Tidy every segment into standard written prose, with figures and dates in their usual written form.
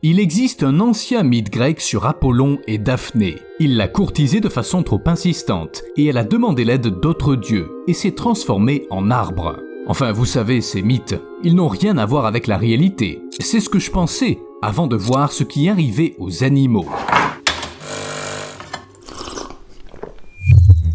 Il existe un ancien mythe grec sur Apollon et Daphné. Il l'a courtisée de façon trop insistante et elle a demandé l'aide d'autres dieux et s'est transformée en arbre. Enfin, vous savez, ces mythes, ils n'ont rien à voir avec la réalité. C'est ce que je pensais avant de voir ce qui arrivait aux animaux.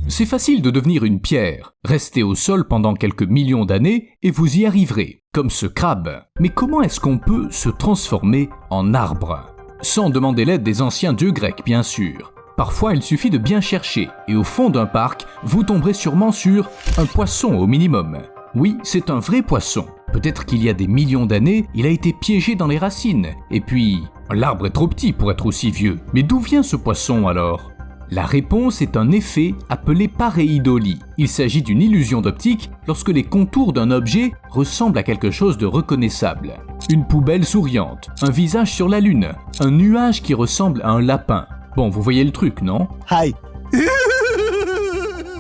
C'est facile de devenir une pierre. Restez au sol pendant quelques millions d'années et vous y arriverez, comme ce crabe. Mais comment est-ce qu'on peut se transformer en arbre? Sans demander l'aide des anciens dieux grecs, bien sûr. Parfois, il suffit de bien chercher et au fond d'un parc, vous tomberez sûrement sur un poisson au minimum. Oui, c'est un vrai poisson. Peut-être qu'il y a des millions d'années, il a été piégé dans les racines. Et puis, l'arbre est trop petit pour être aussi vieux. Mais d'où vient ce poisson alors? La réponse est un effet appelé pareidolie. Il s'agit d'une illusion d'optique lorsque les contours d'un objet ressemblent à quelque chose de reconnaissable. Une poubelle souriante, un visage sur la lune, un nuage qui ressemble à un lapin. Bon, vous voyez le truc, non? Hi.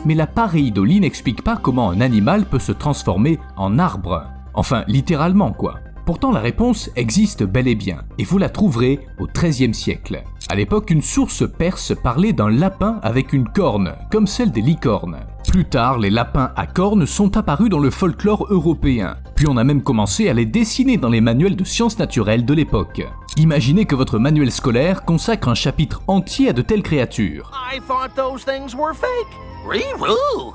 Mais la pareidolie n'explique pas comment un animal peut se transformer en arbre. Enfin, littéralement quoi. Pourtant, la réponse existe bel et bien, et vous la trouverez au XIIIe siècle. À l'époque, une source perse parlait d'un lapin avec une corne, comme celle des licornes. Plus tard, les lapins à cornes sont apparus dans le folklore européen, puis on a même commencé à les dessiner dans les manuels de sciences naturelles de l'époque. Imaginez que votre manuel scolaire consacre un chapitre entier à de telles créatures. I thought those things were fake. Ree-roo.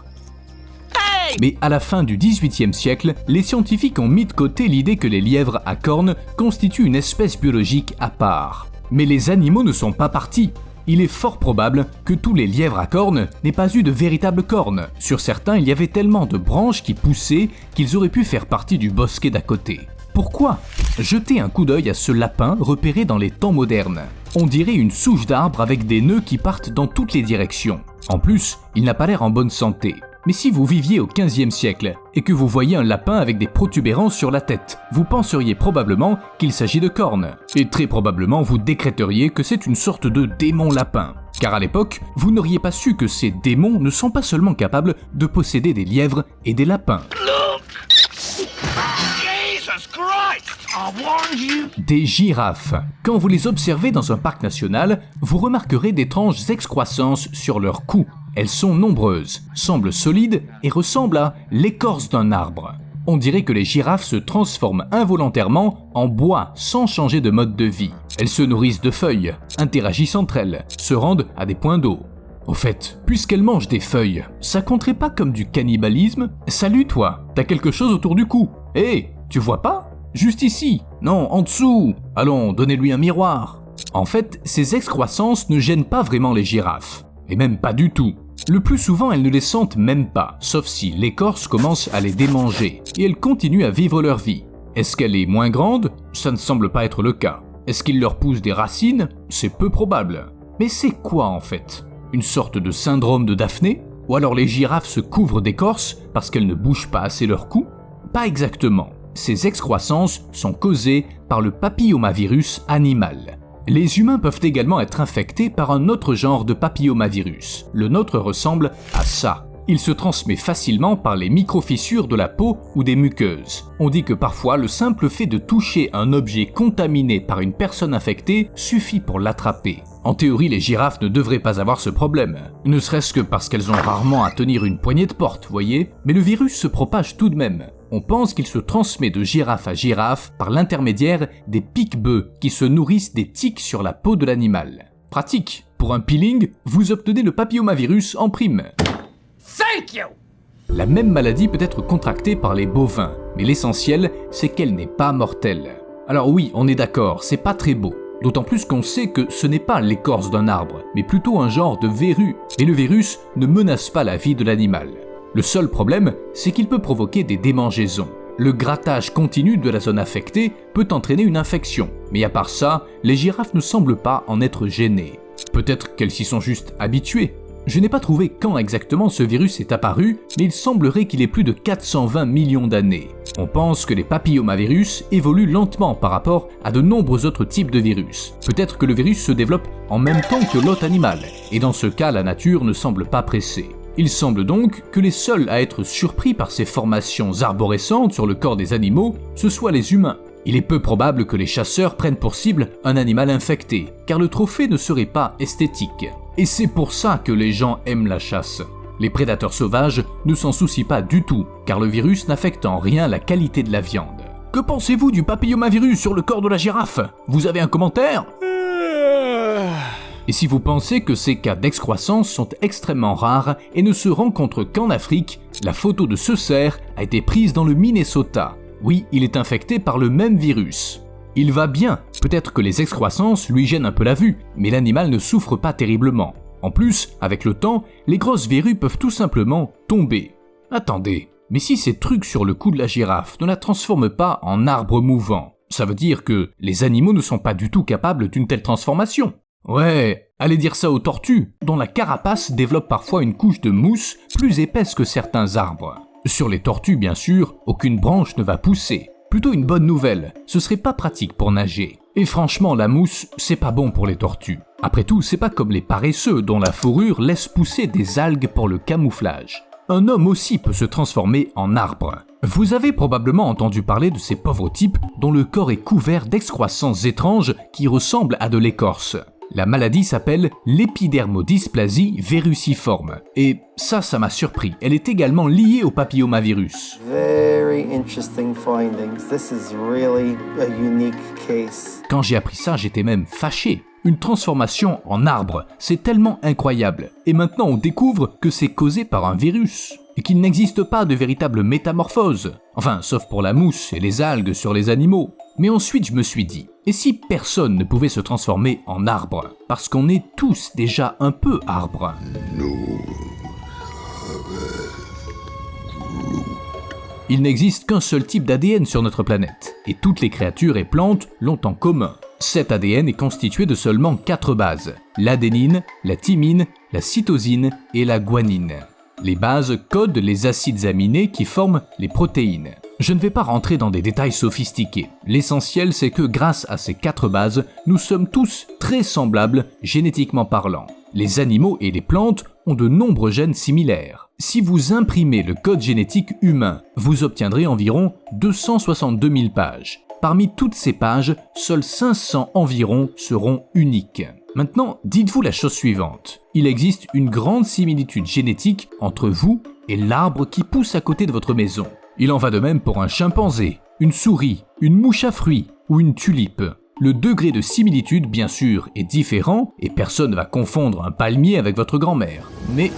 Hey! Mais à la fin du XVIIIe siècle, les scientifiques ont mis de côté l'idée que les lièvres à cornes constituent une espèce biologique à part. Mais les animaux ne sont pas partis. Il est fort probable que tous les lièvres à cornes n'aient pas eu de véritables cornes. Sur certains, il y avait tellement de branches qui poussaient qu'ils auraient pu faire partie du bosquet d'à côté. Pourquoi? Jetez un coup d'œil à ce lapin repéré dans les temps modernes. On dirait une souche d'arbre avec des nœuds qui partent dans toutes les directions. En plus, il n'a pas l'air en bonne santé. Mais si vous viviez au XVe siècle et que vous voyez un lapin avec des protubérances sur la tête, vous penseriez probablement qu'il s'agit de cornes. Et très probablement vous décréteriez que c'est une sorte de démon lapin. Car à l'époque, vous n'auriez pas su que ces démons ne sont pas seulement capables de posséder des lièvres et des lapins. Des girafes. Quand vous les observez dans un parc national, vous remarquerez d'étranges excroissances sur leur cou. Elles sont nombreuses, semblent solides et ressemblent à l'écorce d'un arbre. On dirait que les girafes se transforment involontairement en bois sans changer de mode de vie. Elles se nourrissent de feuilles, interagissent entre elles, se rendent à des points d'eau. Au fait, puisqu'elles mangent des feuilles, ça compterait pas comme du cannibalisme? Salut toi, t'as quelque chose autour du cou. Hé, tu vois pas? Juste ici. Non, en dessous. Allons, donnez-lui un miroir. En fait, ces excroissances ne gênent pas vraiment les girafes. Et même pas du tout. Le plus souvent, elles ne les sentent même pas, sauf si l'écorce commence à les démanger, et elles continuent à vivre leur vie. Est-ce qu'elle est moins grande? Ça ne semble pas être le cas. Est-ce qu'il leur pousse des racines? C'est peu probable. Mais c'est quoi en fait? Une sorte de syndrome de Daphné? Ou alors les girafes se couvrent d'écorce parce qu'elles ne bougent pas assez leur cou? Pas exactement. Ces excroissances sont causées par le papillomavirus animal. Les humains peuvent également être infectés par un autre genre de papillomavirus. Le nôtre ressemble à ça. Il se transmet facilement par les microfissures de la peau ou des muqueuses. On dit que parfois le simple fait de toucher un objet contaminé par une personne infectée suffit pour l'attraper. En théorie, les girafes ne devraient pas avoir ce problème, ne serait-ce que parce qu'elles ont rarement à tenir une poignée de porte, voyez, mais le virus se propage tout de même. On pense qu'il se transmet de girafe à girafe par l'intermédiaire des pique-bœufs qui se nourrissent des tiques sur la peau de l'animal. Pratique, pour un peeling, vous obtenez le papillomavirus en prime. Thank you! La même maladie peut être contractée par les bovins, mais l'essentiel, c'est qu'elle n'est pas mortelle. Alors oui, on est d'accord, c'est pas très beau. D'autant plus qu'on sait que ce n'est pas l'écorce d'un arbre, mais plutôt un genre de verrue, et le virus ne menace pas la vie de l'animal. Le seul problème, c'est qu'il peut provoquer des démangeaisons. Le grattage continu de la zone affectée peut entraîner une infection, mais à part ça, les girafes ne semblent pas en être gênées. Peut-être qu'elles s'y sont juste habituées. Je n'ai pas trouvé quand exactement ce virus est apparu, mais il semblerait qu'il ait plus de 420 millions d'années. On pense que les papillomavirus évoluent lentement par rapport à de nombreux autres types de virus. Peut-être que le virus se développe en même temps que l'hôte animal, et dans ce cas la nature ne semble pas pressée. Il semble donc que les seuls à être surpris par ces formations arborescentes sur le corps des animaux, ce soient les humains. Il est peu probable que les chasseurs prennent pour cible un animal infecté, car le trophée ne serait pas esthétique. Et c'est pour ça que les gens aiment la chasse. Les prédateurs sauvages ne s'en soucient pas du tout, car le virus n'affecte en rien la qualité de la viande. Que pensez-vous du papillomavirus sur le corps de la girafe? Vous avez un commentaire? Et si vous pensez que ces cas d'excroissance sont extrêmement rares et ne se rencontrent qu'en Afrique, la photo de ce cerf a été prise dans le Minnesota. Oui, il est infecté par le même virus. Il va bien, peut-être que les excroissances lui gênent un peu la vue, mais l'animal ne souffre pas terriblement. En plus, avec le temps, les grosses verrues peuvent tout simplement tomber. Attendez, mais si ces trucs sur le cou de la girafe ne la transforment pas en arbre mouvant, ça veut dire que les animaux ne sont pas du tout capables d'une telle transformation. Ouais, allez dire ça aux tortues, dont la carapace développe parfois une couche de mousse plus épaisse que certains arbres. Sur les tortues, bien sûr, aucune branche ne va pousser. Plutôt une bonne nouvelle, ce serait pas pratique pour nager. Et franchement, la mousse, c'est pas bon pour les tortues. Après tout, c'est pas comme les paresseux dont la fourrure laisse pousser des algues pour le camouflage. Un homme aussi peut se transformer en arbre. Vous avez probablement entendu parler de ces pauvres types dont le corps est couvert d'excroissances étranges qui ressemblent à de l'écorce. La maladie s'appelle l'épidermodysplasie viruciforme. Et ça m'a surpris. Elle est également liée au papillomavirus. Very interesting findings. This is really a unique case. Quand j'ai appris ça, j'étais même fâché. Une transformation en arbre, c'est tellement incroyable. Et maintenant, on découvre que c'est causé par un virus. Et qu'il n'existe pas de véritable métamorphose. Enfin, sauf pour la mousse et les algues sur les animaux. Mais ensuite, je me suis dit, et si personne ne pouvait se transformer en arbre? Parce qu'on est tous déjà un peu arbres. Il n'existe qu'un seul type d'ADN sur notre planète, et toutes les créatures et plantes l'ont en commun. Cet ADN est constitué de seulement 4 bases, l'adénine, la thymine, la cytosine et la guanine. Les bases codent les acides aminés qui forment les protéines. Je ne vais pas rentrer dans des détails sophistiqués. L'essentiel, c'est que grâce à ces 4 bases, nous sommes tous très semblables génétiquement parlant. Les animaux et les plantes ont de nombreux gènes similaires. Si vous imprimez le code génétique humain, vous obtiendrez environ 262 000 pages. Parmi toutes ces pages, seules 500 environ seront uniques. Maintenant, dites-vous la chose suivante. Il existe une grande similitude génétique entre vous et l'arbre qui pousse à côté de votre maison. Il en va de même pour un chimpanzé, une souris, une mouche à fruits ou une tulipe. Le degré de similitude, bien sûr, est différent et personne ne va confondre un palmier avec votre grand-mère. Mais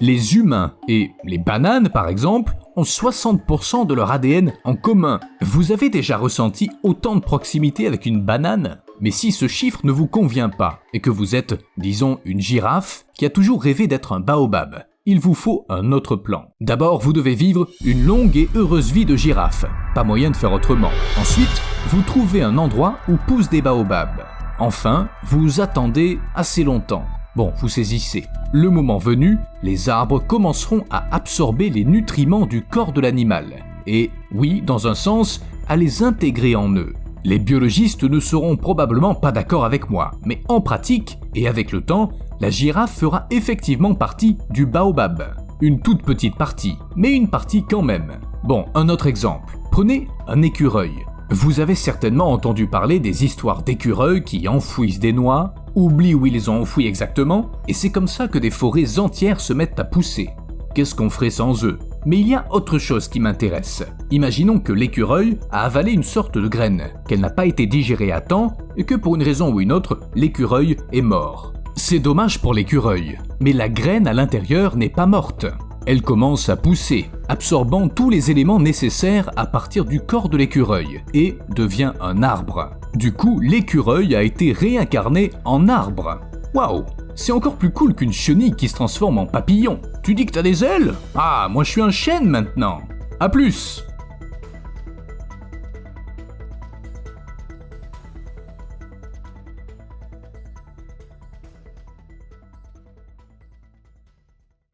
les humains et les bananes, par exemple, ont 60% de leur ADN en commun. Vous avez déjà ressenti autant de proximité avec une banane? Mais si ce chiffre ne vous convient pas et que vous êtes, disons, une girafe qui a toujours rêvé d'être un baobab, il vous faut un autre plan. D'abord, vous devez vivre une longue et heureuse vie de girafe. Pas moyen de faire autrement. Ensuite, vous trouvez un endroit où poussent des baobabs. Enfin, vous attendez assez longtemps. Bon, vous saisissez. Le moment venu, les arbres commenceront à absorber les nutriments du corps de l'animal. Et, oui, dans un sens, à les intégrer en eux. Les biologistes ne seront probablement pas d'accord avec moi, mais en pratique, et avec le temps, la girafe fera effectivement partie du baobab. Une toute petite partie, mais une partie quand même. Bon, un autre exemple. Prenez un écureuil. Vous avez certainement entendu parler des histoires d'écureuils qui enfouissent des noix, oublient où ils les ont enfouies exactement, et c'est comme ça que des forêts entières se mettent à pousser. Qu'est-ce qu'on ferait sans eux? Mais il y a autre chose qui m'intéresse. Imaginons que l'écureuil a avalé une sorte de graine, qu'elle n'a pas été digérée à temps, et que pour une raison ou une autre, l'écureuil est mort. C'est dommage pour l'écureuil, mais la graine à l'intérieur n'est pas morte. Elle commence à pousser, absorbant tous les éléments nécessaires à partir du corps de l'écureuil, et devient un arbre. Du coup, l'écureuil a été réincarné en arbre. Waouh! C'est encore plus cool qu'une chenille qui se transforme en papillon. Tu dis que t'as des ailes? Ah, moi je suis un chêne maintenant. À plus!